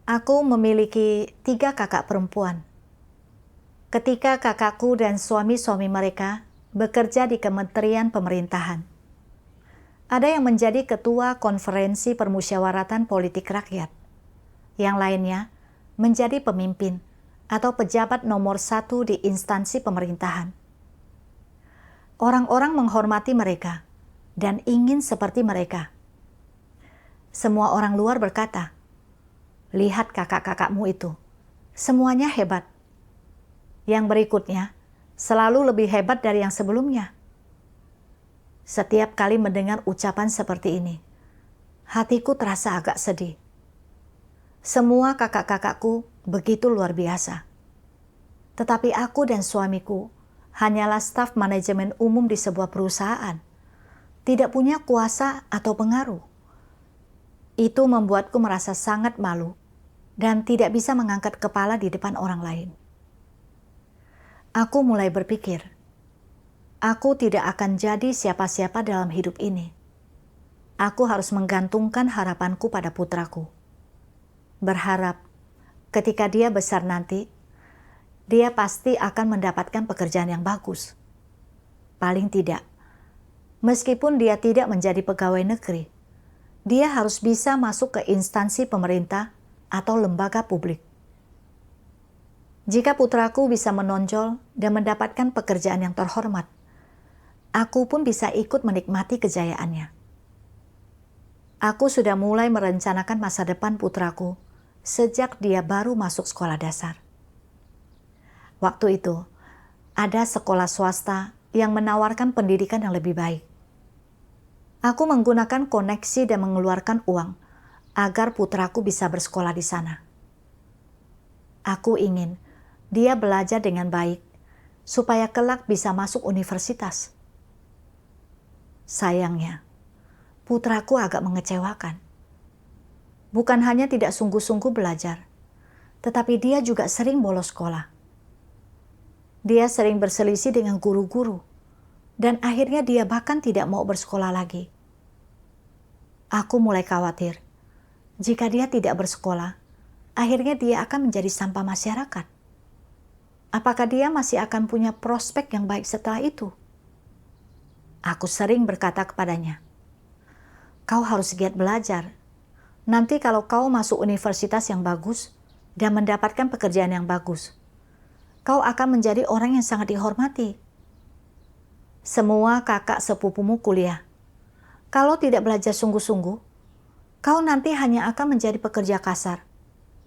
Aku memiliki 3 kakak perempuan. Ketika kakakku dan suami-suami mereka bekerja di kementerian pemerintahan. Ada yang menjadi ketua konferensi permusyawaratan politik rakyat. Yang lainnya menjadi pemimpin atau pejabat nomor 1 di instansi pemerintahan. Orang-orang menghormati mereka dan ingin seperti mereka. Semua orang luar berkata, "Lihat kakak-kakakmu itu, semuanya hebat. Yang berikutnya selalu lebih hebat dari yang sebelumnya." Setiap kali mendengar ucapan seperti ini, hatiku terasa agak sedih. Semua kakak-kakakku begitu luar biasa. Tetapi aku dan suamiku hanyalah staf manajemen umum di sebuah perusahaan, tidak punya kuasa atau pengaruh. Itu membuatku merasa sangat malu dan tidak bisa mengangkat kepala di depan orang lain. Aku mulai berpikir, aku tidak akan jadi siapa-siapa dalam hidup ini. Aku harus menggantungkan harapanku pada putraku. Berharap ketika dia besar nanti, dia pasti akan mendapatkan pekerjaan yang bagus. Paling tidak, meskipun dia tidak menjadi pegawai negeri, dia harus bisa masuk ke instansi pemerintah atau lembaga publik. Jika putraku bisa menonjol dan mendapatkan pekerjaan yang terhormat, aku pun bisa ikut menikmati kejayaannya. Aku sudah mulai merencanakan masa depan putraku sejak dia baru masuk sekolah dasar. Waktu itu, ada sekolah swasta yang menawarkan pendidikan yang lebih baik. Aku menggunakan koneksi dan mengeluarkan uang agar putraku bisa bersekolah di sana. Aku ingin dia belajar dengan baik supaya kelak bisa masuk universitas. Sayangnya, putraku agak mengecewakan. Bukan hanya tidak sungguh-sungguh belajar, tetapi dia juga sering bolos sekolah. Dia sering berselisih dengan guru-guru, dan akhirnya dia bahkan tidak mau bersekolah lagi. Aku mulai khawatir, jika dia tidak bersekolah, akhirnya dia akan menjadi sampah masyarakat. Apakah dia masih akan punya prospek yang baik setelah itu? Aku sering berkata kepadanya, "Kau harus giat belajar. Nanti kalau kau masuk universitas yang bagus dan mendapatkan pekerjaan yang bagus, kau akan menjadi orang yang sangat dihormati. Semua kakak sepupumu kuliah. Kalau tidak belajar sungguh-sungguh, kau nanti hanya akan menjadi pekerja kasar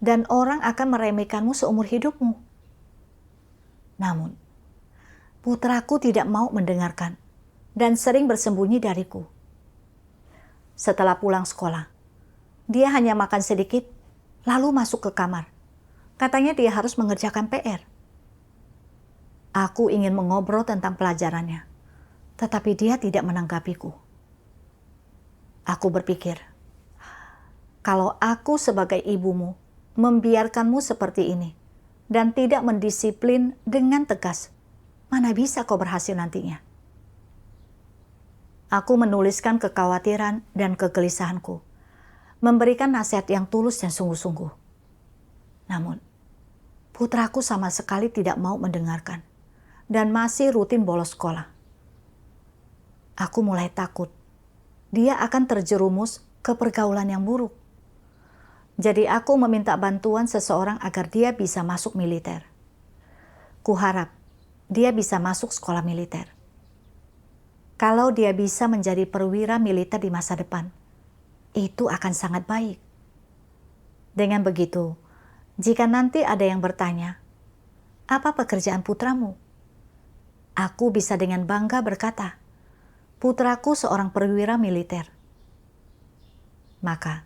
dan orang akan meremehkanmu seumur hidupmu." Namun, putraku tidak mau mendengarkan dan sering bersembunyi dariku. Setelah pulang sekolah, dia hanya makan sedikit, lalu masuk ke kamar. Katanya dia harus mengerjakan PR. Aku ingin mengobrol tentang pelajarannya, tetapi dia tidak menanggapiku. Aku berpikir, kalau aku sebagai ibumu membiarkanmu seperti ini dan tidak mendisiplin dengan tegas, mana bisa kau berhasil nantinya? Aku menuliskan kekhawatiran dan kegelisahanku, memberikan nasihat yang tulus dan sungguh-sungguh. Namun, putraku sama sekali tidak mau mendengarkan dan masih rutin bolos sekolah. Aku mulai takut dia akan terjerumus ke pergaulan yang buruk. Jadi aku meminta bantuan seseorang agar dia bisa masuk militer. Kuharap dia bisa masuk sekolah militer. Kalau dia bisa menjadi perwira militer di masa depan, itu akan sangat baik. Dengan begitu, jika nanti ada yang bertanya, "Apa pekerjaan putramu?" Aku bisa dengan bangga berkata, "Putraku seorang perwira militer." Maka,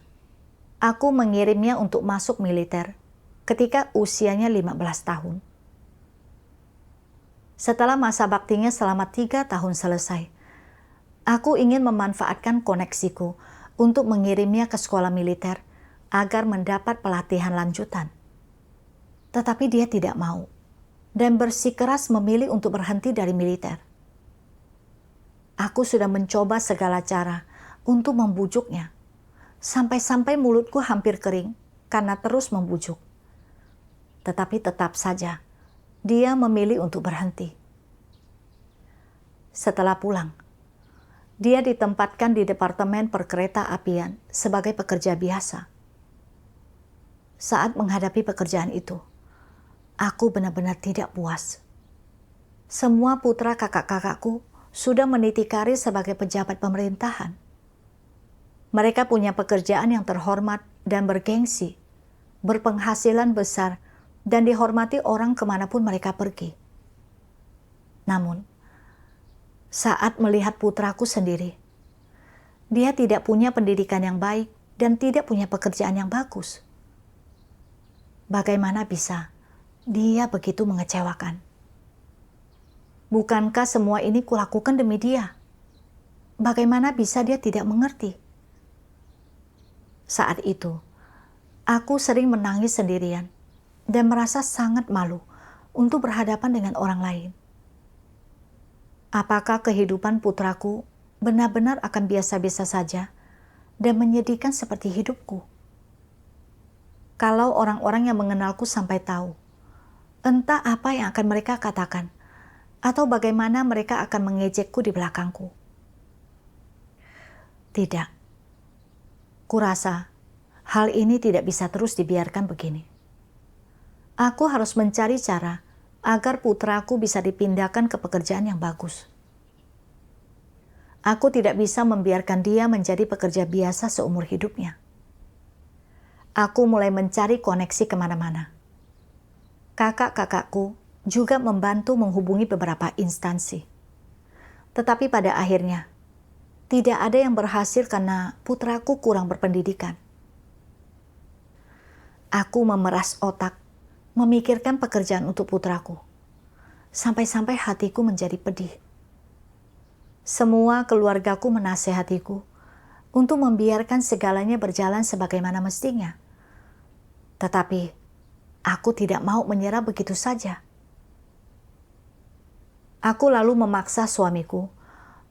aku mengirimnya untuk masuk militer ketika usianya 15 tahun. Setelah masa baktinya selama 3 tahun selesai, aku ingin memanfaatkan koneksiku untuk mengirimnya ke sekolah militer agar mendapat pelatihan lanjutan. Tetapi dia tidak mau dan bersikeras memilih untuk berhenti dari militer. Aku sudah mencoba segala cara untuk membujuknya, sampai-sampai mulutku hampir kering karena terus membujuk. Tetapi tetap saja, dia memilih untuk berhenti. Setelah pulang, dia ditempatkan di departemen perkereta apian sebagai pekerja biasa. Saat menghadapi pekerjaan itu, aku benar-benar tidak puas. Semua putra kakak-kakakku sudah meniti karir sebagai pejabat pemerintahan. Mereka punya pekerjaan yang terhormat dan bergengsi, berpenghasilan besar, dan dihormati orang kemanapun mereka pergi. Namun, saat melihat putraku sendiri, dia tidak punya pendidikan yang baik dan tidak punya pekerjaan yang bagus. Bagaimana bisa dia begitu mengecewakan? Bukankah semua ini kulakukan demi dia? Bagaimana bisa dia tidak mengerti? Saat itu, aku sering menangis sendirian dan merasa sangat malu untuk berhadapan dengan orang lain. Apakah kehidupan putraku benar-benar akan biasa-biasa saja dan menyedihkan seperti hidupku? Kalau orang-orang yang mengenalku sampai tahu, entah apa yang akan mereka katakan, atau bagaimana mereka akan mengejekku di belakangku. Tidak. Kurasa hal ini tidak bisa terus dibiarkan begini. Aku harus mencari cara agar putraku bisa dipindahkan ke pekerjaan yang bagus. Aku tidak bisa membiarkan dia menjadi pekerja biasa seumur hidupnya. Aku mulai mencari koneksi kemana-mana. Kakak-kakakku juga membantu menghubungi beberapa instansi. Tetapi pada akhirnya, tidak ada yang berhasil karena putraku kurang berpendidikan. Aku memeras otak, memikirkan pekerjaan untuk putraku. Sampai-sampai hatiku menjadi pedih. Semua keluargaku menasehatiku untuk membiarkan segalanya berjalan sebagaimana mestinya. Tetapi, aku tidak mau menyerah begitu saja. Aku lalu memaksa suamiku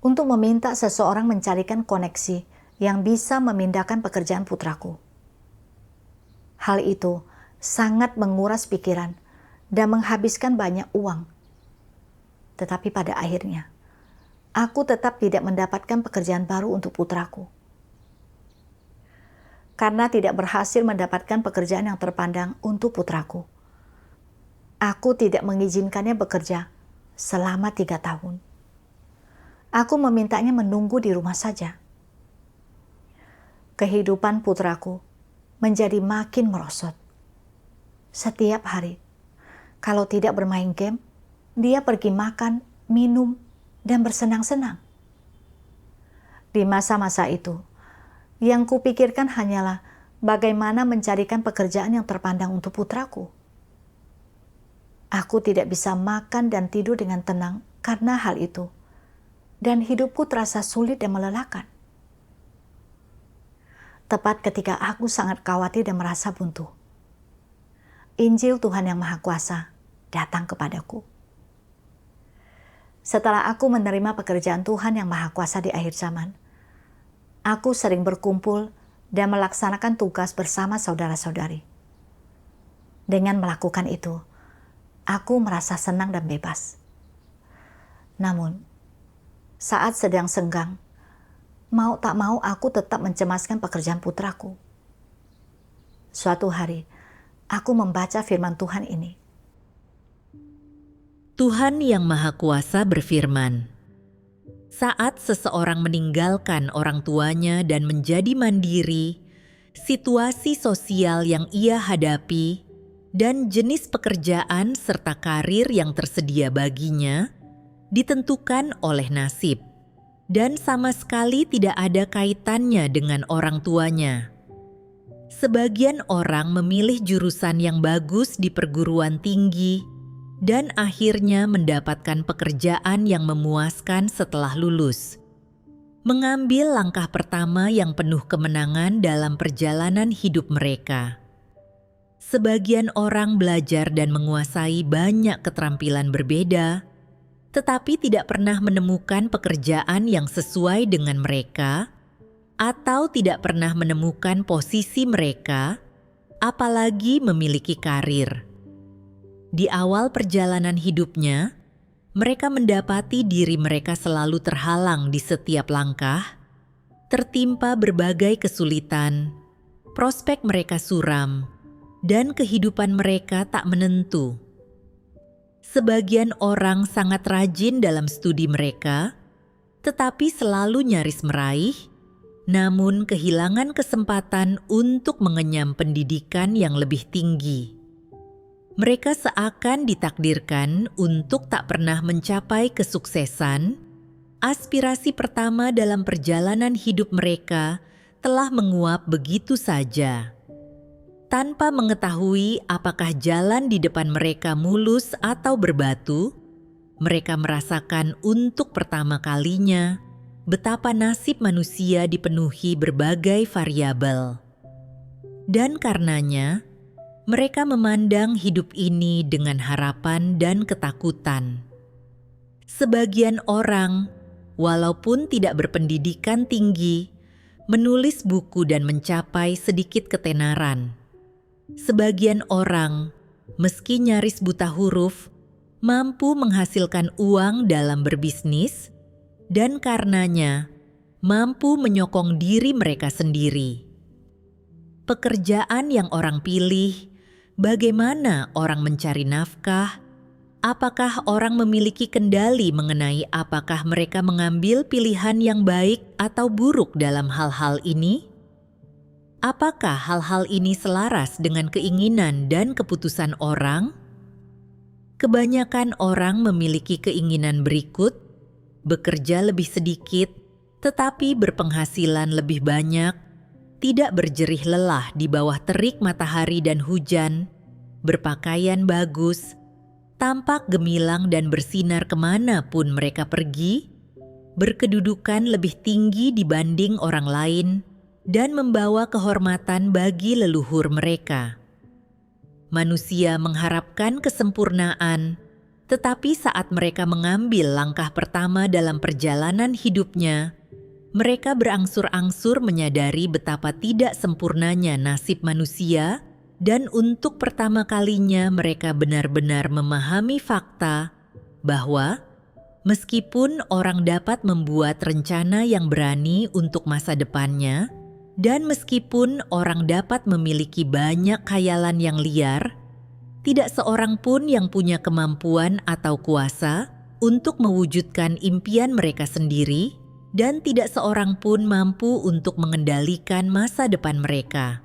untuk meminta seseorang mencarikan koneksi yang bisa memindahkan pekerjaan putraku. Hal itu sangat menguras pikiran dan menghabiskan banyak uang. Tetapi pada akhirnya, aku tetap tidak mendapatkan pekerjaan baru untuk putraku. Karena tidak berhasil mendapatkan pekerjaan yang terpandang untuk putraku, aku tidak mengizinkannya bekerja selama 3 tahun. Aku memintanya menunggu di rumah saja. Kehidupan putraku menjadi makin merosot. Setiap hari, kalau tidak bermain game, dia pergi makan, minum, dan bersenang-senang. Di masa-masa itu, yang kupikirkan hanyalah bagaimana mencarikan pekerjaan yang terpandang untuk putraku. Aku tidak bisa makan dan tidur dengan tenang karena hal itu, dan hidupku terasa sulit dan melelahkan. Tepat ketika aku sangat khawatir dan merasa buntu, Injil Tuhan yang Maha Kuasa datang kepadaku. Setelah aku menerima pekerjaan Tuhan yang Maha Kuasa di akhir zaman, aku sering berkumpul dan melaksanakan tugas bersama saudara-saudari. Dengan melakukan itu, aku merasa senang dan bebas. Namun, saat sedang senggang, mau tak mau aku tetap mencemaskan pekerjaan putraku. Suatu hari, aku membaca firman Tuhan ini. Tuhan yang Maha Kuasa berfirman, saat seseorang meninggalkan orang tuanya dan menjadi mandiri, situasi sosial yang ia hadapi, dan jenis pekerjaan serta karir yang tersedia baginya ditentukan oleh nasib, dan sama sekali tidak ada kaitannya dengan orang tuanya. Sebagian orang memilih jurusan yang bagus di perguruan tinggi dan akhirnya mendapatkan pekerjaan yang memuaskan setelah lulus. Mengambil langkah pertama yang penuh kemenangan dalam perjalanan hidup mereka. Sebagian orang belajar dan menguasai banyak keterampilan berbeda, tetapi tidak pernah menemukan pekerjaan yang sesuai dengan mereka, atau tidak pernah menemukan posisi mereka, apalagi memiliki karir. Di awal perjalanan hidupnya, mereka mendapati diri mereka selalu terhalang di setiap langkah, tertimpa berbagai kesulitan, prospek mereka suram, dan kehidupan mereka tak menentu. Sebagian orang sangat rajin dalam studi mereka, tetapi selalu nyaris meraih, namun kehilangan kesempatan untuk mengenyam pendidikan yang lebih tinggi. Mereka seakan ditakdirkan untuk tak pernah mencapai kesuksesan. Aspirasi pertama dalam perjalanan hidup mereka telah menguap begitu saja. Tanpa mengetahui apakah jalan di depan mereka mulus atau berbatu, mereka merasakan untuk pertama kalinya betapa nasib manusia dipenuhi berbagai variabel. Dan karenanya, mereka memandang hidup ini dengan harapan dan ketakutan. Sebagian orang, walaupun tidak berpendidikan tinggi, menulis buku dan mencapai sedikit ketenaran. Sebagian orang, meski nyaris buta huruf, mampu menghasilkan uang dalam berbisnis, dan karenanya mampu menyokong diri mereka sendiri. Pekerjaan yang orang pilih, bagaimana orang mencari nafkah, apakah orang memiliki kendali mengenai apakah mereka mengambil pilihan yang baik atau buruk dalam hal-hal ini? Apakah hal-hal ini selaras dengan keinginan dan keputusan orang? Kebanyakan orang memiliki keinginan berikut: bekerja lebih sedikit, tetapi berpenghasilan lebih banyak, tidak berjerih lelah di bawah terik matahari dan hujan, berpakaian bagus, tampak gemilang dan bersinar kemanapun mereka pergi, berkedudukan lebih tinggi dibanding orang lain, dan membawa kehormatan bagi leluhur mereka. Manusia mengharapkan kesempurnaan, tetapi saat mereka mengambil langkah pertama dalam perjalanan hidupnya, mereka berangsur-angsur menyadari betapa tidak sempurnanya nasib manusia, dan untuk pertama kalinya mereka benar-benar memahami fakta bahwa meskipun orang dapat membuat rencana yang berani untuk masa depannya, dan meskipun orang dapat memiliki banyak khayalan yang liar, tidak seorang pun yang punya kemampuan atau kuasa untuk mewujudkan impian mereka sendiri, dan tidak seorang pun mampu untuk mengendalikan masa depan mereka.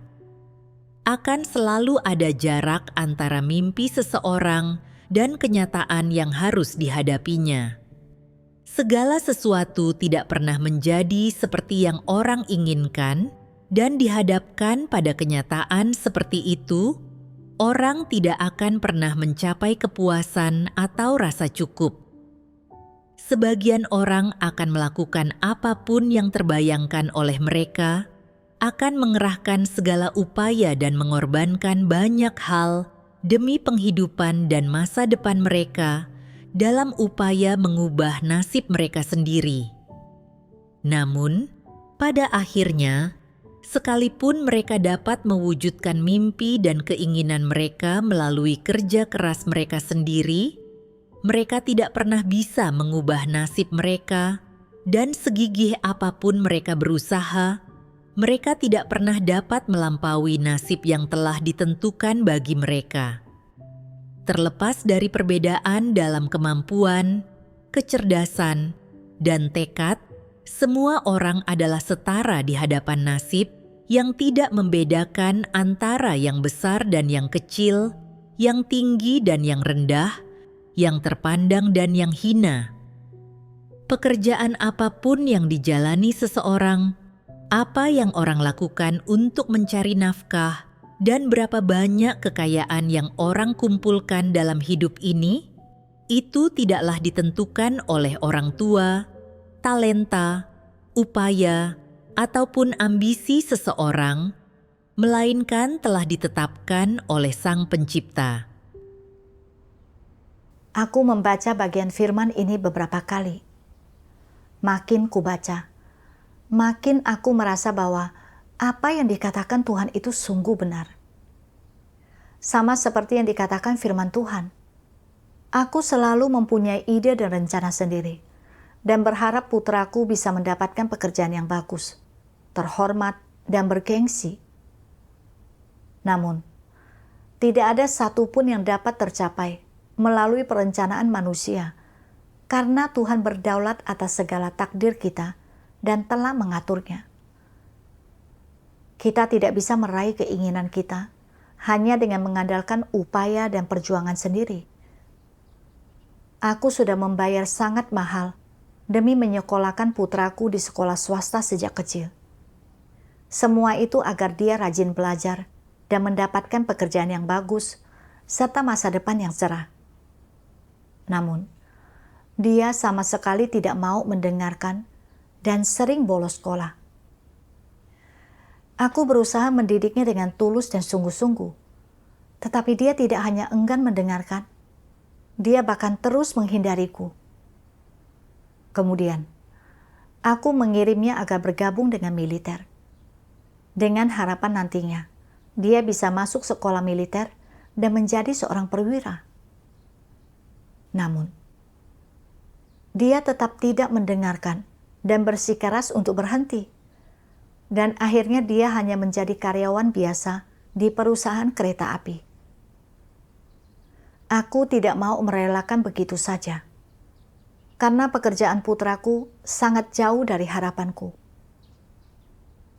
Akan selalu ada jarak antara mimpi seseorang dan kenyataan yang harus dihadapinya. Segala sesuatu tidak pernah menjadi seperti yang orang inginkan, dan dihadapkan pada kenyataan seperti itu, orang tidak akan pernah mencapai kepuasan atau rasa cukup. Sebagian orang akan melakukan apapun yang terbayangkan oleh mereka, akan mengerahkan segala upaya dan mengorbankan banyak hal demi penghidupan dan masa depan mereka dalam upaya mengubah nasib mereka sendiri. Namun, pada akhirnya, sekalipun mereka dapat mewujudkan mimpi dan keinginan mereka melalui kerja keras mereka sendiri, mereka tidak pernah bisa mengubah nasib mereka, dan segigih apapun mereka berusaha, mereka tidak pernah dapat melampaui nasib yang telah ditentukan bagi mereka. Terlepas dari perbedaan dalam kemampuan, kecerdasan, dan tekad, semua orang adalah setara di hadapan nasib yang tidak membedakan antara yang besar dan yang kecil, yang tinggi dan yang rendah, yang terpandang dan yang hina. Pekerjaan apapun yang dijalani seseorang, apa yang orang lakukan untuk mencari nafkah, dan berapa banyak kekayaan yang orang kumpulkan dalam hidup ini, itu tidaklah ditentukan oleh orang tua, talenta, upaya, ataupun ambisi seseorang, melainkan telah ditetapkan oleh Sang Pencipta. Aku membaca bagian firman ini beberapa kali. Makin kubaca, makin aku merasa bahwa apa yang dikatakan Tuhan itu sungguh benar. Sama seperti yang dikatakan firman Tuhan. Aku selalu mempunyai ide dan rencana sendiri, dan berharap putraku bisa mendapatkan pekerjaan yang bagus, terhormat, dan bergengsi. Namun, tidak ada satupun yang dapat tercapai melalui perencanaan manusia, karena Tuhan berdaulat atas segala takdir kita dan telah mengaturnya. Kita tidak bisa meraih keinginan kita hanya dengan mengandalkan upaya dan perjuangan sendiri. Aku sudah membayar sangat mahal demi menyekolahkan putraku di sekolah swasta sejak kecil. Semua itu agar dia rajin belajar dan mendapatkan pekerjaan yang bagus serta masa depan yang cerah. Namun, dia sama sekali tidak mau mendengarkan dan sering bolos sekolah. Aku berusaha mendidiknya dengan tulus dan sungguh-sungguh, tetapi dia tidak hanya enggan mendengarkan, dia bahkan terus menghindariku. Kemudian, aku mengirimnya agar bergabung dengan militer, dengan harapan nantinya dia bisa masuk sekolah militer dan menjadi seorang perwira. Namun, dia tetap tidak mendengarkan dan bersikeras untuk berhenti. Dan akhirnya dia hanya menjadi karyawan biasa di perusahaan kereta api. Aku tidak mau merelakan begitu saja, karena pekerjaan putraku sangat jauh dari harapanku.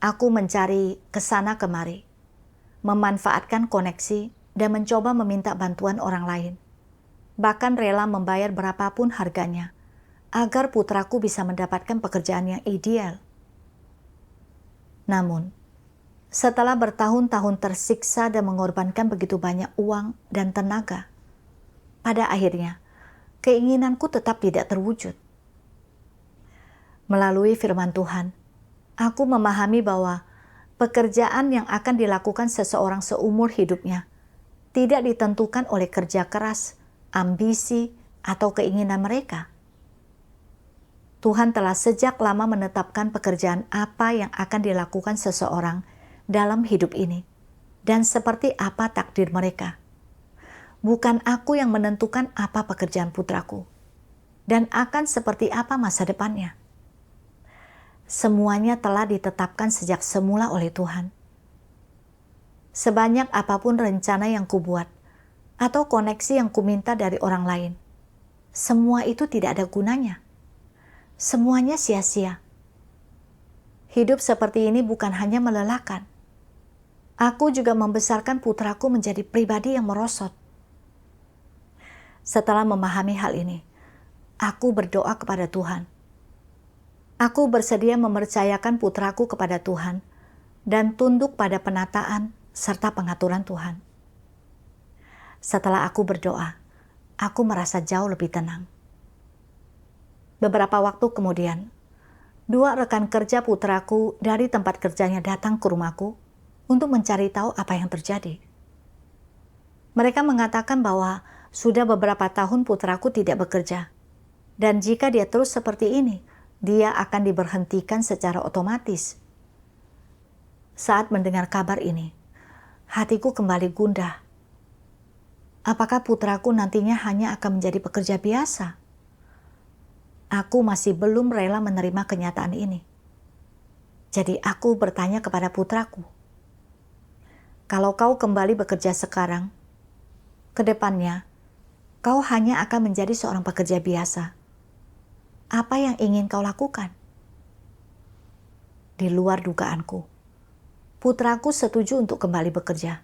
Aku mencari kesana kemari, memanfaatkan koneksi dan mencoba meminta bantuan orang lain. Bahkan rela membayar berapapun harganya, agar putraku bisa mendapatkan pekerjaan yang ideal. Namun, setelah bertahun-tahun tersiksa dan mengorbankan begitu banyak uang dan tenaga, pada akhirnya keinginanku tetap tidak terwujud. Melalui firman Tuhan, aku memahami bahwa pekerjaan yang akan dilakukan seseorang seumur hidupnya tidak ditentukan oleh kerja keras, ambisi, atau keinginan mereka. Tuhan telah sejak lama menetapkan pekerjaan apa yang akan dilakukan seseorang dalam hidup ini dan seperti apa takdir mereka. Bukan aku yang menentukan apa pekerjaan putraku dan akan seperti apa masa depannya. Semuanya telah ditetapkan sejak semula oleh Tuhan. Sebanyak apapun rencana yang kubuat atau koneksi yang kuminta dari orang lain, semua itu tidak ada gunanya. Semuanya sia-sia. Hidup seperti ini bukan hanya melelahkan. Aku juga membesarkan putraku menjadi pribadi yang merosot. Setelah memahami hal ini, aku berdoa kepada Tuhan. Aku bersedia mempercayakan putraku kepada Tuhan dan tunduk pada penataan serta pengaturan Tuhan. Setelah aku berdoa, aku merasa jauh lebih tenang. Beberapa waktu kemudian, 2 rekan kerja putraku dari tempat kerjanya datang ke rumahku untuk mencari tahu apa yang terjadi. Mereka mengatakan bahwa sudah beberapa tahun putraku tidak bekerja, dan jika dia terus seperti ini, dia akan diberhentikan secara otomatis. Saat mendengar kabar ini, hatiku kembali gundah. Apakah putraku nantinya hanya akan menjadi pekerja biasa? Aku masih belum rela menerima kenyataan ini. Jadi aku bertanya kepada putraku, kalau kau kembali bekerja sekarang, ke depannya, kau hanya akan menjadi seorang pekerja biasa. Apa yang ingin kau lakukan? Di luar dugaanku, putraku setuju untuk kembali bekerja.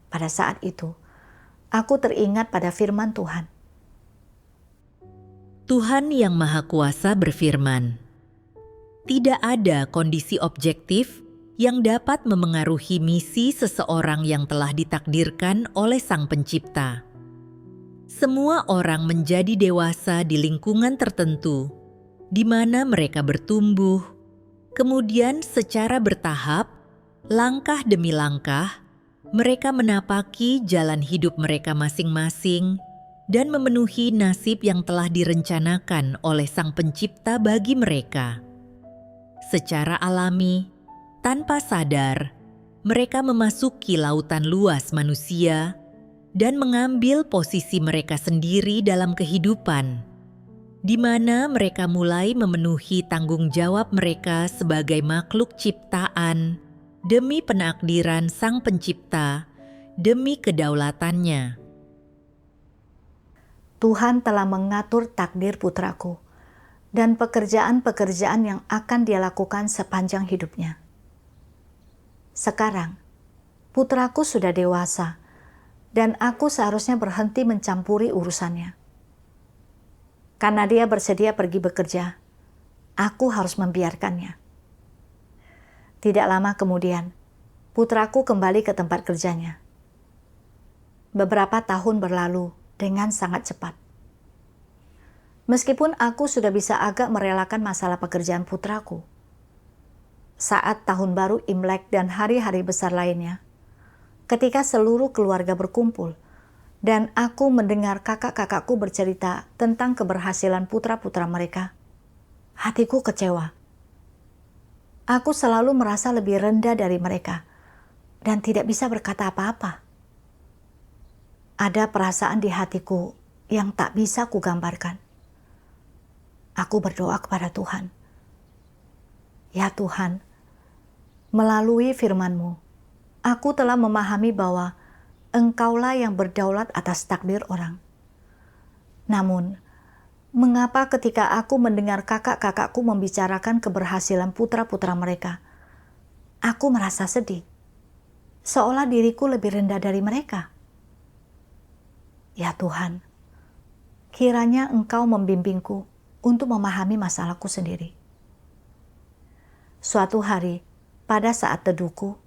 Pada saat itu, aku teringat pada firman Tuhan. Tuhan Yang Maha Kuasa berfirman, "Tidak ada kondisi objektif yang dapat memengaruhi misi seseorang yang telah ditakdirkan oleh Sang Pencipta. Semua orang menjadi dewasa di lingkungan tertentu, di mana mereka bertumbuh, kemudian secara bertahap, langkah demi langkah, mereka menapaki jalan hidup mereka masing-masing dan memenuhi nasib yang telah direncanakan oleh Sang Pencipta bagi mereka. Secara alami, tanpa sadar, mereka memasuki lautan luas manusia dan mengambil posisi mereka sendiri dalam kehidupan, di mana mereka mulai memenuhi tanggung jawab mereka sebagai makhluk ciptaan demi penakdiran Sang Pencipta, demi kedaulatannya. Tuhan telah mengatur takdir putraku dan pekerjaan-pekerjaan yang akan dia lakukan sepanjang hidupnya. Sekarang, putraku sudah dewasa dan aku seharusnya berhenti mencampuri urusannya. Karena dia bersedia pergi bekerja, aku harus membiarkannya. Tidak lama kemudian, putraku kembali ke tempat kerjanya. Beberapa tahun berlalu dengan sangat cepat. Meskipun aku sudah bisa agak merelakan masalah pekerjaan putraku, saat tahun baru Imlek dan hari-hari besar lainnya, ketika seluruh keluarga berkumpul, dan aku mendengar kakak-kakakku bercerita tentang keberhasilan putra-putra mereka, hatiku kecewa. Aku selalu merasa lebih rendah dari mereka dan tidak bisa berkata apa-apa. Ada perasaan di hatiku yang tak bisa kugambarkan. Aku berdoa kepada Tuhan. Ya Tuhan, melalui firman-Mu, aku telah memahami bahwa Engkaulah yang berdaulat atas takdir orang. Namun, mengapa ketika aku mendengar kakak-kakakku membicarakan keberhasilan putra-putra mereka, aku merasa sedih, seolah diriku lebih rendah dari mereka? Ya Tuhan, kiranya Engkau membimbingku untuk memahami masalahku sendiri. Suatu hari, pada saat teduhku,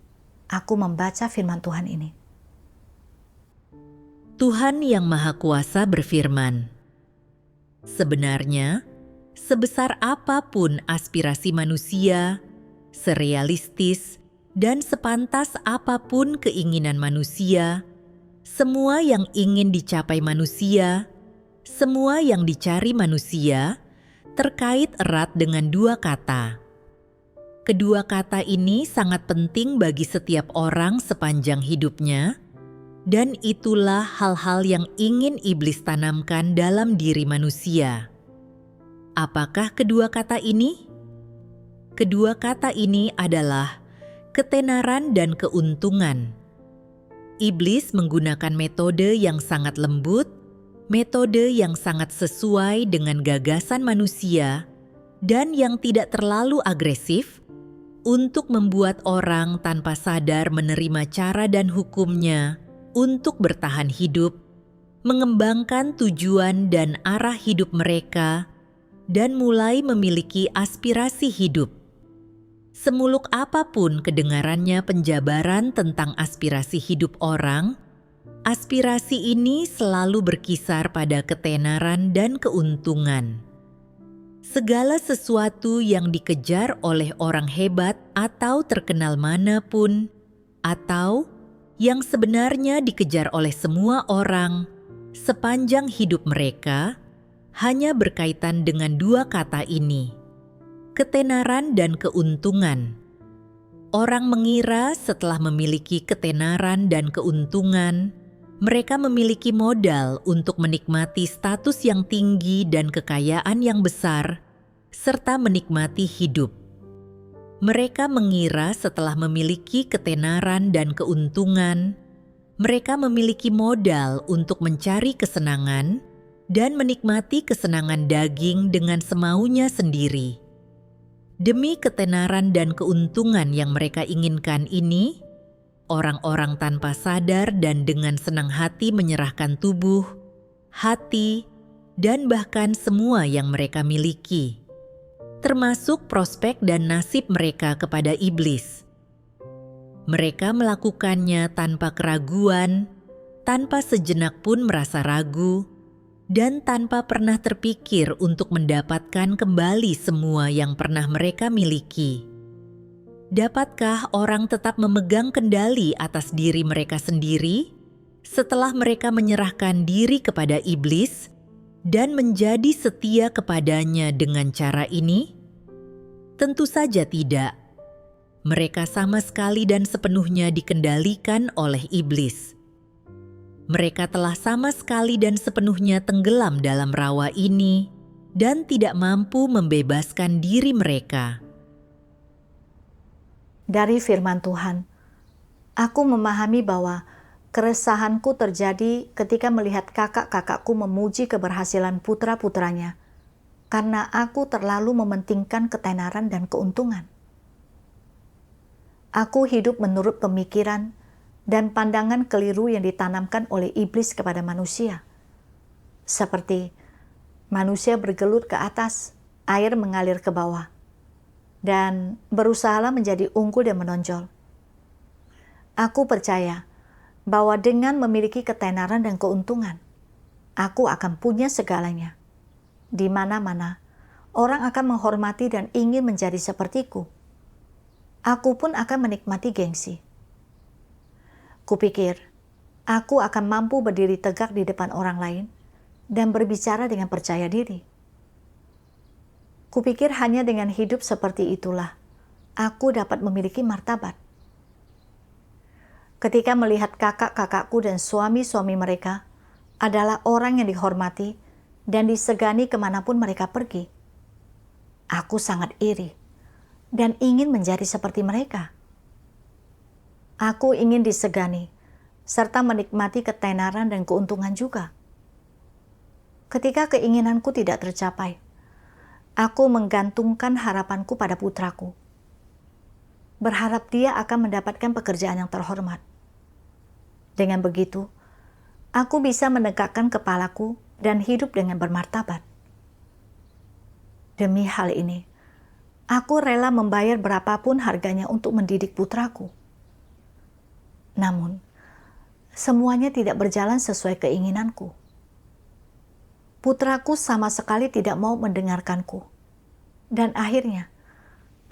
aku membaca firman Tuhan ini. Tuhan Yang Maha Kuasa berfirman, "Sebenarnya, sebesar apapun aspirasi manusia, serealistis dan sepantas apapun keinginan manusia, semua yang ingin dicapai manusia, semua yang dicari manusia, terkait erat dengan dua kata. Kedua kata ini sangat penting bagi setiap orang sepanjang hidupnya, dan itulah hal-hal yang ingin iblis tanamkan dalam diri manusia. Apakah kedua kata ini? Kedua kata ini adalah ketenaran dan keuntungan. Iblis menggunakan metode yang sangat lembut, metode yang sangat sesuai dengan gagasan manusia, dan yang tidak terlalu agresif untuk membuat orang tanpa sadar menerima cara dan hukumnya untuk bertahan hidup, mengembangkan tujuan dan arah hidup mereka, dan mulai memiliki aspirasi hidup. Semuluk apapun kedengarannya penjabaran tentang aspirasi hidup orang, aspirasi ini selalu berkisar pada ketenaran dan keuntungan. Segala sesuatu yang dikejar oleh orang hebat atau terkenal manapun, atau yang sebenarnya dikejar oleh semua orang sepanjang hidup mereka, hanya berkaitan dengan dua kata ini, ketenaran dan keuntungan. Orang mengira setelah memiliki ketenaran dan keuntungan, mereka memiliki modal untuk menikmati status yang tinggi dan kekayaan yang besar, serta menikmati hidup. Mereka mengira setelah memiliki ketenaran dan keuntungan, mereka memiliki modal untuk mencari kesenangan dan menikmati kesenangan daging dengan semaunya sendiri. Demi ketenaran dan keuntungan yang mereka inginkan ini, orang-orang tanpa sadar dan dengan senang hati menyerahkan tubuh, hati, dan bahkan semua yang mereka miliki, termasuk prospek dan nasib mereka kepada iblis. Mereka melakukannya tanpa keraguan, tanpa sejenak pun merasa ragu, dan tanpa pernah terpikir untuk mendapatkan kembali semua yang pernah mereka miliki. Dapatkah orang tetap memegang kendali atas diri mereka sendiri setelah mereka menyerahkan diri kepada iblis dan menjadi setia kepadanya dengan cara ini? Tentu saja tidak. Mereka sama sekali dan sepenuhnya dikendalikan oleh iblis. Mereka telah sama sekali dan sepenuhnya tenggelam dalam rawa ini dan tidak mampu membebaskan diri mereka. Dari firman Tuhan, aku memahami bahwa keresahanku terjadi ketika melihat kakak-kakakku memuji keberhasilan putra-putranya, karena aku terlalu mementingkan ketenaran dan keuntungan. Aku hidup menurut pemikiran dan pandangan keliru yang ditanamkan oleh iblis kepada manusia. Seperti manusia bergelut ke atas, air mengalir ke bawah, dan berusahalah menjadi unggul dan menonjol. Aku percaya bahwa dengan memiliki ketenaran dan keuntungan, aku akan punya segalanya. Di mana-mana, orang akan menghormati dan ingin menjadi sepertiku. Aku pun akan menikmati gengsi. Kupikir, aku akan mampu berdiri tegak di depan orang lain dan berbicara dengan percaya diri. Kupikir hanya dengan hidup seperti itulah, aku dapat memiliki martabat. Ketika melihat kakak-kakakku dan suami-suami mereka adalah orang yang dihormati dan disegani kemanapun mereka pergi, aku sangat iri dan ingin menjadi seperti mereka. Aku ingin disegani, serta menikmati ketenaran dan keuntungan juga. Ketika keinginanku tidak tercapai, aku menggantungkan harapanku pada putraku. Berharap dia akan mendapatkan pekerjaan yang terhormat. Dengan begitu, aku bisa menegakkan kepalaku dan hidup dengan bermartabat. Demi hal ini, aku rela membayar berapapun harganya untuk mendidik putraku. Namun, semuanya tidak berjalan sesuai keinginanku. Putraku sama sekali tidak mau mendengarkanku, dan akhirnya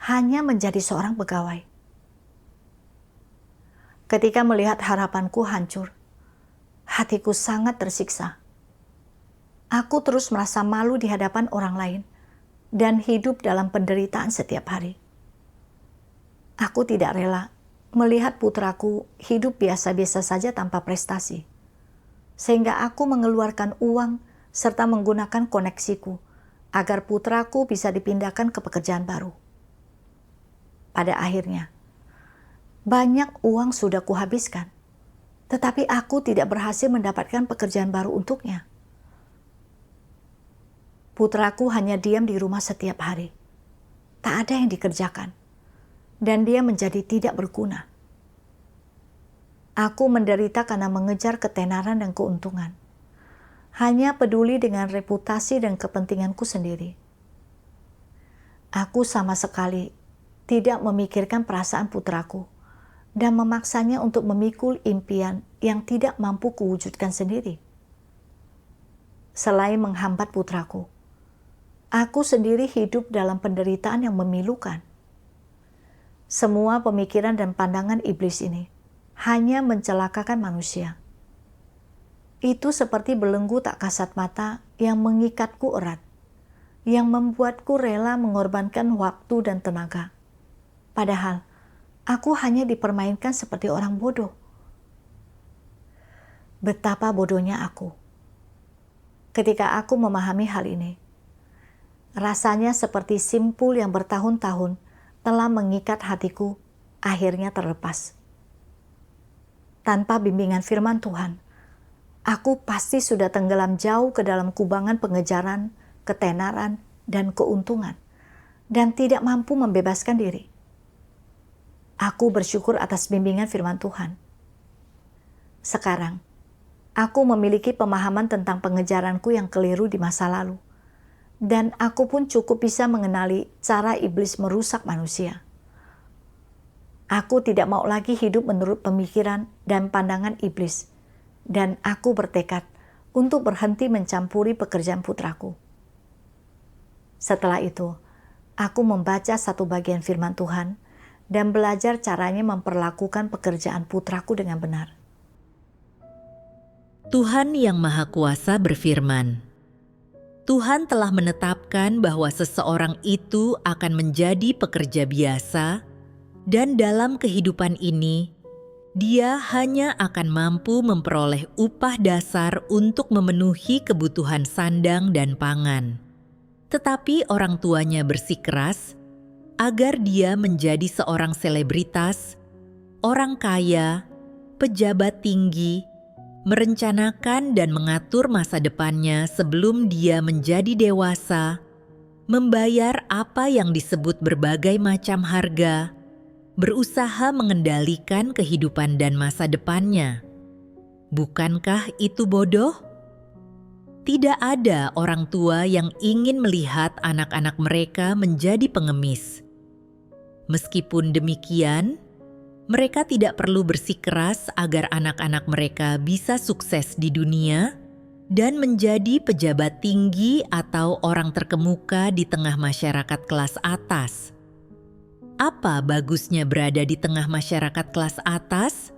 hanya menjadi seorang pegawai. Ketika melihat harapanku hancur, hatiku sangat tersiksa. Aku terus merasa malu di hadapan orang lain dan hidup dalam penderitaan setiap hari. Aku tidak rela melihat putraku hidup biasa-biasa saja tanpa prestasi, sehingga aku mengeluarkan uang serta menggunakan koneksiku agar putraku bisa dipindahkan ke pekerjaan baru. Pada akhirnya, banyak uang sudah kuhabiskan, tetapi aku tidak berhasil mendapatkan pekerjaan baru untuknya. Putraku hanya diam di rumah setiap hari. Tak ada yang dikerjakan, dan dia menjadi tidak berguna. Aku menderita karena mengejar ketenaran dan keuntungan. Hanya peduli dengan reputasi dan kepentinganku sendiri. Aku sama sekali tidak memikirkan perasaan putraku dan memaksanya untuk memikul impian yang tidak mampu kuwujudkan sendiri. Selain menghambat putraku, aku sendiri hidup dalam penderitaan yang memilukan. Semua pemikiran dan pandangan iblis ini hanya mencelakakan manusia. Itu seperti belenggu tak kasat mata yang mengikatku erat, yang membuatku rela mengorbankan waktu dan tenaga. Padahal, aku hanya dipermainkan seperti orang bodoh. Betapa bodohnya aku. Ketika aku memahami hal ini, rasanya seperti simpul yang bertahun-tahun telah mengikat hatiku, akhirnya terlepas. Tanpa bimbingan firman Tuhan, aku pasti sudah tenggelam jauh ke dalam kubangan pengejaran, ketenaran, dan keuntungan, dan tidak mampu membebaskan diri. Aku bersyukur atas bimbingan firman Tuhan. Sekarang, aku memiliki pemahaman tentang pengejaranku yang keliru di masa lalu, dan aku pun cukup bisa mengenali cara iblis merusak manusia. Aku tidak mau lagi hidup menurut pemikiran dan pandangan iblis, dan aku bertekad untuk berhenti mencampuri pekerjaan putraku. Setelah itu, aku membaca satu bagian firman Tuhan dan belajar caranya memperlakukan pekerjaan putraku dengan benar. Tuhan Yang Maha Kuasa berfirman, Tuhan telah menetapkan bahwa seseorang itu akan menjadi pekerja biasa Dan dalam kehidupan ini, dia hanya akan mampu memperoleh upah dasar untuk memenuhi kebutuhan sandang dan pangan. Tetapi orang tuanya bersikeras agar dia menjadi seorang selebritas, orang kaya, pejabat tinggi, merencanakan dan mengatur masa depannya sebelum dia menjadi dewasa, membayar apa yang disebut berbagai macam harga, berusaha mengendalikan kehidupan dan masa depannya. Bukankah itu bodoh? Tidak ada orang tua yang ingin melihat anak-anak mereka menjadi pengemis. Meskipun demikian, mereka tidak perlu bersikeras agar anak-anak mereka bisa sukses di dunia dan menjadi pejabat tinggi atau orang terkemuka di tengah masyarakat kelas atas. Apa bagusnya berada di tengah masyarakat kelas atas?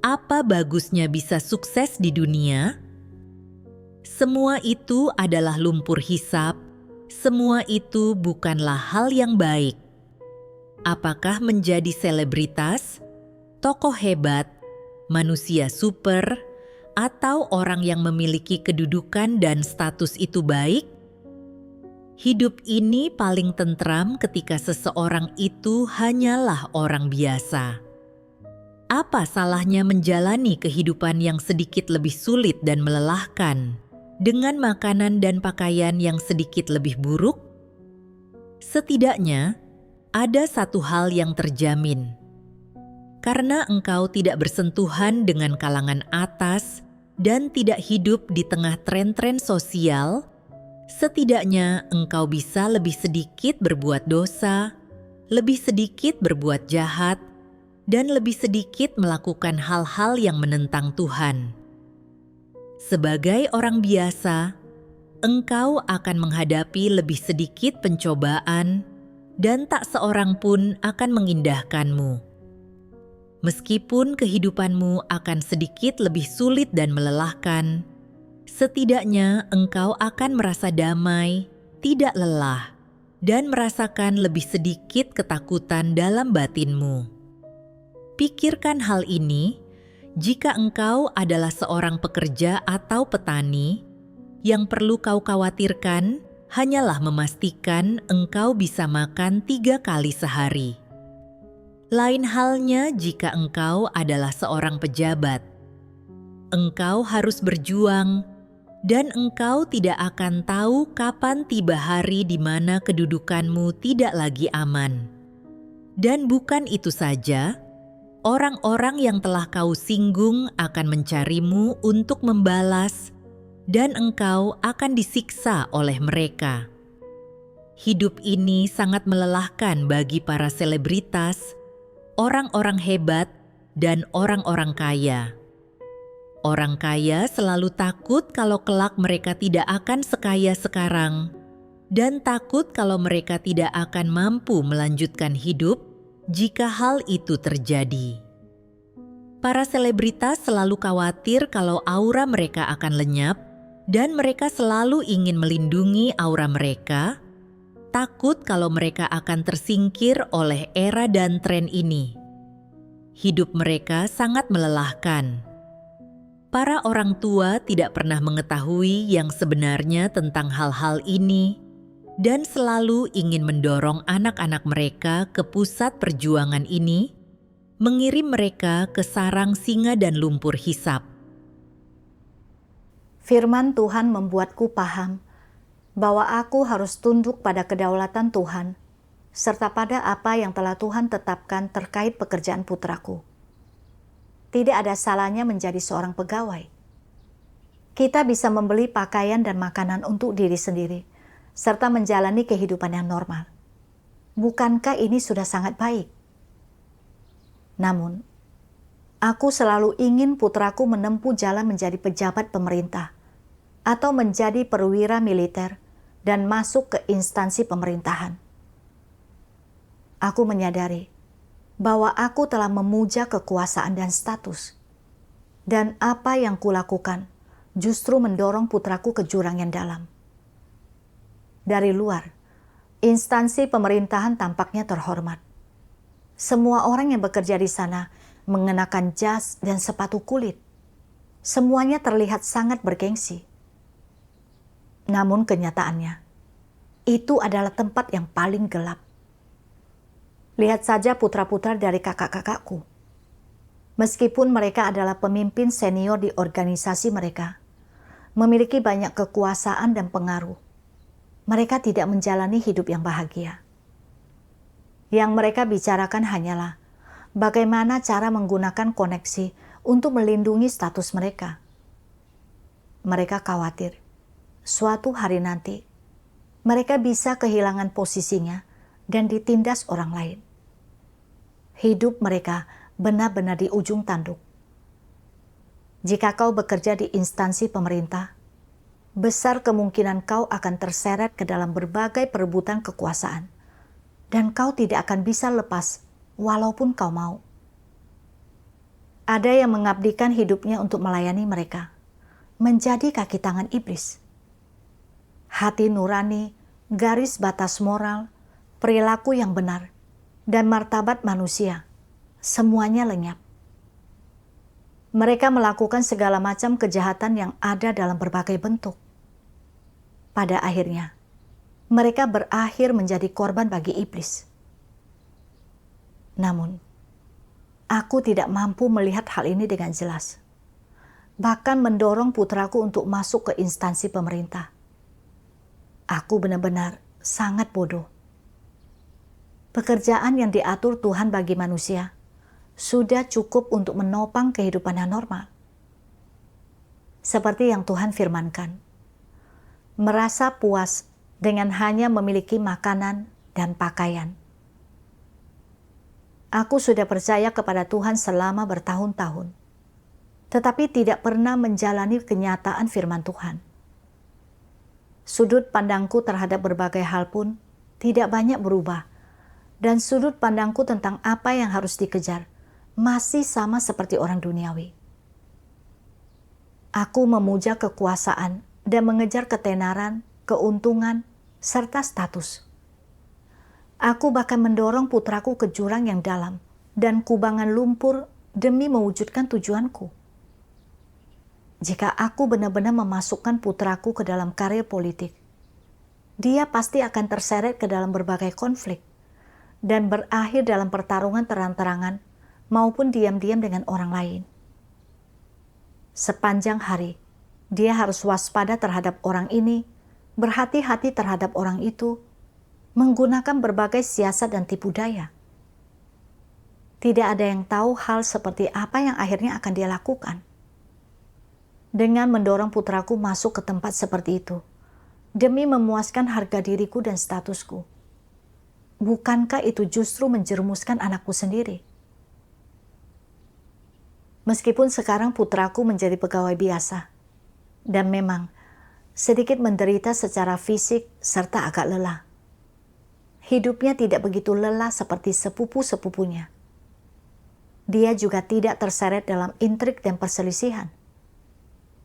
Apa bagusnya bisa sukses di dunia? Semua itu adalah lumpur hisap. Semua itu bukanlah hal yang baik. Apakah menjadi selebritas, tokoh hebat, manusia super, atau orang yang memiliki kedudukan dan status itu baik? Hidup ini paling tentram ketika seseorang itu hanyalah orang biasa. Apa salahnya menjalani kehidupan yang sedikit lebih sulit dan melelahkan dengan makanan dan pakaian yang sedikit lebih buruk? Setidaknya, ada satu hal yang terjamin. Karena engkau tidak bersentuhan dengan kalangan atas dan tidak hidup di tengah tren-tren sosial, setidaknya engkau bisa lebih sedikit berbuat dosa, lebih sedikit berbuat jahat, dan lebih sedikit melakukan hal-hal yang menentang Tuhan. Sebagai orang biasa, engkau akan menghadapi lebih sedikit pencobaan, dan tak seorang pun akan mengindahkanmu. Meskipun kehidupanmu akan sedikit lebih sulit dan melelahkan, setidaknya engkau akan merasa damai, tidak lelah, dan merasakan lebih sedikit ketakutan dalam batinmu. Pikirkan hal ini jika engkau adalah seorang pekerja atau petani. Yang perlu kau khawatirkan hanyalah memastikan engkau bisa makan 3 kali sehari. Lain halnya jika engkau adalah seorang pejabat. Engkau harus berjuang, dan engkau tidak akan tahu kapan tiba hari di mana kedudukanmu tidak lagi aman. Dan bukan itu saja, orang-orang yang telah kau singgung akan mencarimu untuk membalas, dan engkau akan disiksa oleh mereka. Hidup ini sangat melelahkan bagi para selebritas, orang-orang hebat, dan orang-orang kaya. Orang kaya selalu takut kalau kelak mereka tidak akan sekaya sekarang, dan takut kalau mereka tidak akan mampu melanjutkan hidup jika hal itu terjadi. Para selebritas selalu khawatir kalau aura mereka akan lenyap, dan mereka selalu ingin melindungi aura mereka, takut kalau mereka akan tersingkir oleh era dan tren ini. Hidup mereka sangat melelahkan. Para orang tua tidak pernah mengetahui yang sebenarnya tentang hal-hal ini dan selalu ingin mendorong anak-anak mereka ke pusat perjuangan ini, mengirim mereka ke sarang singa dan lumpur hisap. Firman Tuhan membuatku paham bahwa aku harus tunduk pada kedaulatan Tuhan serta pada apa yang telah Tuhan tetapkan terkait pekerjaan putraku. Tidak ada salahnya menjadi seorang pegawai. Kita bisa membeli pakaian dan makanan untuk diri sendiri, serta menjalani kehidupan yang normal. Bukankah ini sudah sangat baik? Namun, aku selalu ingin putraku menempuh jalan menjadi pejabat pemerintah, atau menjadi perwira militer dan masuk ke instansi pemerintahan. Aku menyadari bahwa aku telah memuja kekuasaan dan status. Dan apa yang kulakukan justru mendorong putraku ke jurang yang dalam. Dari luar, instansi pemerintahan tampaknya terhormat. Semua orang yang bekerja di sana mengenakan jas dan sepatu kulit. Semuanya terlihat sangat bergengsi. Namun kenyataannya, itu adalah tempat yang paling gelap. Lihat saja putra-putra dari kakak-kakakku. Meskipun mereka adalah pemimpin senior di organisasi mereka, memiliki banyak kekuasaan dan pengaruh, mereka tidak menjalani hidup yang bahagia. Yang mereka bicarakan hanyalah bagaimana cara menggunakan koneksi untuk melindungi status mereka. Mereka khawatir suatu hari nanti mereka bisa kehilangan posisinya dan ditindas orang lain. Hidup mereka benar-benar di ujung tanduk. Jika kau bekerja di instansi pemerintah, besar kemungkinan kau akan terseret ke dalam berbagai perebutan kekuasaan, dan kau tidak akan bisa lepas walaupun kau mau. Ada yang mengabdikan hidupnya untuk melayani mereka, menjadi kaki tangan iblis. Hati nurani, garis batas moral, perilaku yang benar, dan martabat manusia, semuanya lenyap. Mereka melakukan segala macam kejahatan yang ada dalam berbagai bentuk. Pada akhirnya, mereka berakhir menjadi korban bagi iblis. Namun, aku tidak mampu melihat hal ini dengan jelas. Bahkan mendorong putraku untuk masuk ke instansi pemerintah. Aku benar-benar sangat bodoh. Pekerjaan yang diatur Tuhan bagi manusia sudah cukup untuk menopang kehidupan yang normal. Seperti yang Tuhan firmankan, merasa puas dengan hanya memiliki makanan dan pakaian. Aku sudah percaya kepada Tuhan selama bertahun-tahun, tetapi tidak pernah menjalani kenyataan firman Tuhan. Sudut pandangku terhadap berbagai hal pun tidak banyak berubah, dan sudut pandangku tentang apa yang harus dikejar masih sama seperti orang duniawi. Aku memuja kekuasaan dan mengejar ketenaran, keuntungan, serta status. Aku bahkan mendorong putraku ke jurang yang dalam dan kubangan lumpur demi mewujudkan tujuanku. Jika aku benar-benar memasukkan putraku ke dalam karir politik, dia pasti akan terseret ke dalam berbagai konflik dan berakhir dalam pertarungan terang-terangan maupun diam-diam dengan orang lain. Sepanjang hari, dia harus waspada terhadap orang ini, berhati-hati terhadap orang itu, menggunakan berbagai siasat dan tipu daya. Tidak ada yang tahu hal seperti apa yang akhirnya akan dia lakukan. Dengan mendorong putraku masuk ke tempat seperti itu, demi memuaskan harga diriku dan statusku, bukankah itu justru menjerumuskan anakku sendiri? Meskipun sekarang putraku menjadi pegawai biasa, dan memang sedikit menderita secara fisik serta agak lelah. Hidupnya tidak begitu lelah seperti sepupu-sepupunya. Dia juga tidak terseret dalam intrik dan perselisihan.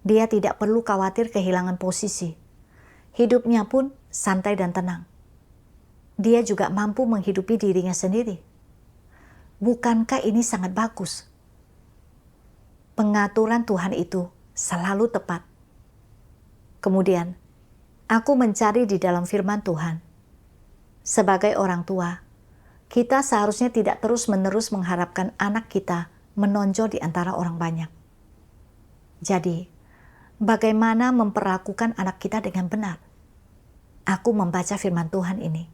Dia tidak perlu khawatir kehilangan posisi. Hidupnya pun santai dan tenang. Dia juga mampu menghidupi dirinya sendiri. Bukankah ini sangat bagus? Pengaturan Tuhan itu selalu tepat. Kemudian, aku mencari di dalam firman Tuhan. Sebagai orang tua, kita seharusnya tidak terus-menerus mengharapkan anak kita menonjol di antara orang banyak. Jadi, bagaimana memperlakukan anak kita dengan benar? Aku membaca firman Tuhan ini.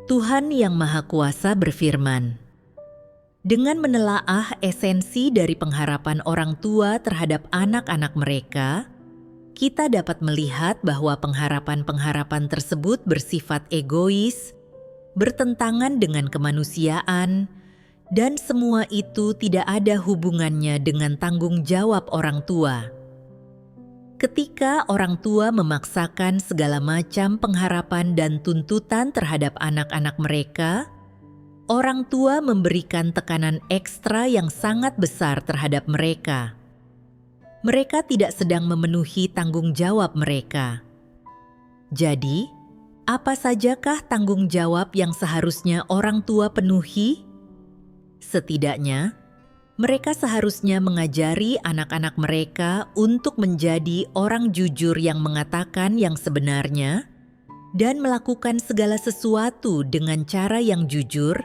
Tuhan Yang Maha Kuasa berfirman, dengan menelaah esensi dari pengharapan orang tua terhadap anak-anak mereka, kita dapat melihat bahwa pengharapan-pengharapan tersebut bersifat egois, bertentangan dengan kemanusiaan, dan semua itu tidak ada hubungannya dengan tanggung jawab orang tua. Ketika orang tua memaksakan segala macam pengharapan dan tuntutan terhadap anak-anak mereka, orang tua memberikan tekanan ekstra yang sangat besar terhadap mereka. Mereka tidak sedang memenuhi tanggung jawab mereka. Jadi, Apa sajakah tanggung jawab yang seharusnya orang tua penuhi? Setidaknya, mereka seharusnya mengajari anak-anak mereka untuk menjadi orang jujur yang mengatakan yang sebenarnya dan melakukan segala sesuatu dengan cara yang jujur,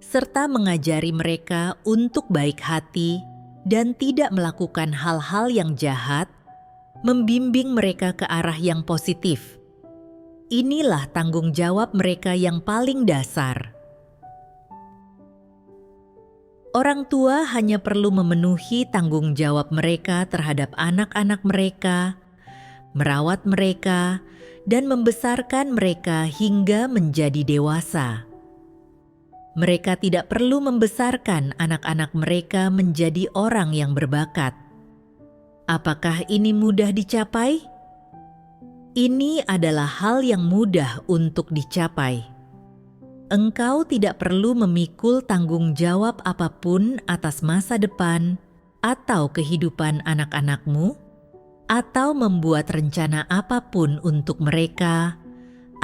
serta mengajari mereka untuk baik hati dan tidak melakukan hal-hal yang jahat, membimbing mereka ke arah yang positif. Inilah tanggung jawab mereka yang paling dasar. Orang tua hanya perlu memenuhi tanggung jawab mereka terhadap anak-anak mereka, merawat mereka, dan membesarkan mereka hingga menjadi dewasa. Mereka tidak perlu membesarkan anak-anak mereka menjadi orang yang berbakat. Apakah ini mudah dicapai? Ini adalah hal yang mudah untuk dicapai. Engkau tidak perlu memikul tanggung jawab apapun atas masa depan atau kehidupan anak-anakmu, atau membuat rencana apapun untuk mereka,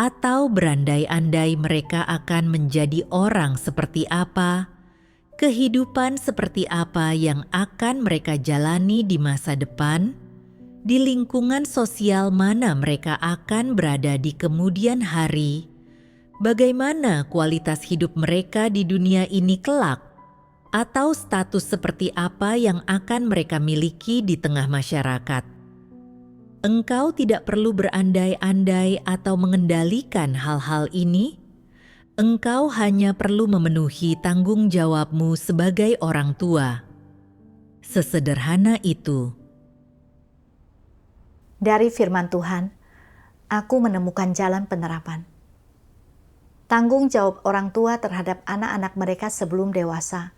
atau berandai-andai mereka akan menjadi orang seperti apa, kehidupan seperti apa yang akan mereka jalani di masa depan, di lingkungan sosial mana mereka akan berada di kemudian hari, bagaimana kualitas hidup mereka di dunia ini kelak, atau status seperti apa yang akan mereka miliki di tengah masyarakat. Engkau tidak perlu berandai-andai atau mengendalikan hal-hal ini. Engkau hanya perlu memenuhi tanggung jawabmu sebagai orang tua. Sesederhana itu. Dari firman Tuhan, aku menemukan jalan penerapan. Tanggung jawab orang tua terhadap anak-anak mereka sebelum dewasa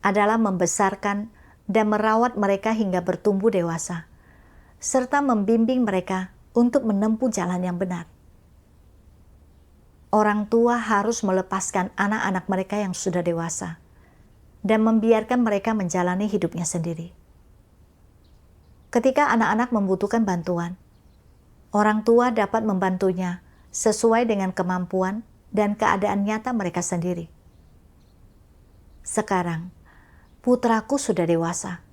adalah membesarkan dan merawat mereka hingga bertumbuh dewasa, serta membimbing mereka untuk menempuh jalan yang benar. Orang tua harus melepaskan anak-anak mereka yang sudah dewasa dan membiarkan mereka menjalani hidupnya sendiri. Ketika anak-anak membutuhkan bantuan, orang tua dapat membantunya sesuai dengan kemampuan dan keadaan nyata mereka sendiri. Sekarang, putraku sudah dewasa.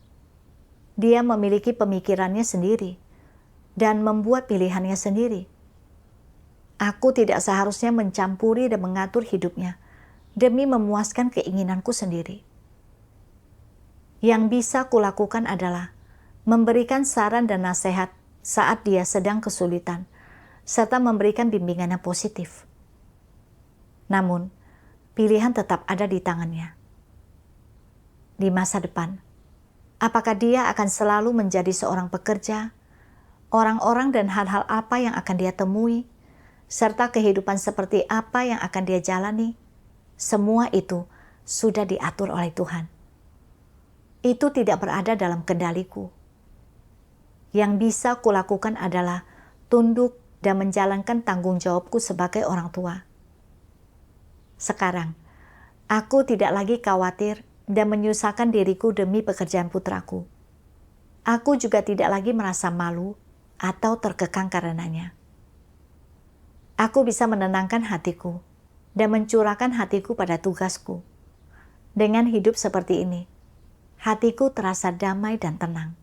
Dia memiliki pemikirannya sendiri dan membuat pilihannya sendiri. Aku tidak seharusnya mencampuri dan mengatur hidupnya demi memuaskan keinginanku sendiri. Yang bisa kulakukan adalah memberikan saran dan nasihat saat dia sedang kesulitan, serta memberikan bimbingan yang positif. Namun, pilihan tetap ada di tangannya. Di masa depan, apakah dia akan selalu menjadi seorang pekerja, orang-orang dan hal-hal apa yang akan dia temui, serta kehidupan seperti apa yang akan dia jalani, semua itu sudah diatur oleh Tuhan. Itu tidak berada dalam kendaliku. Yang bisa kulakukan adalah tunduk dan menjalankan tanggung jawabku sebagai orang tua. Sekarang, aku tidak lagi khawatir dan menyusahkan diriku demi pekerjaan putraku. Aku juga tidak lagi merasa malu atau terkekang karenanya. Aku bisa menenangkan hatiku dan mencurahkan hatiku pada tugasku. Dengan hidup seperti ini, hatiku terasa damai dan tenang.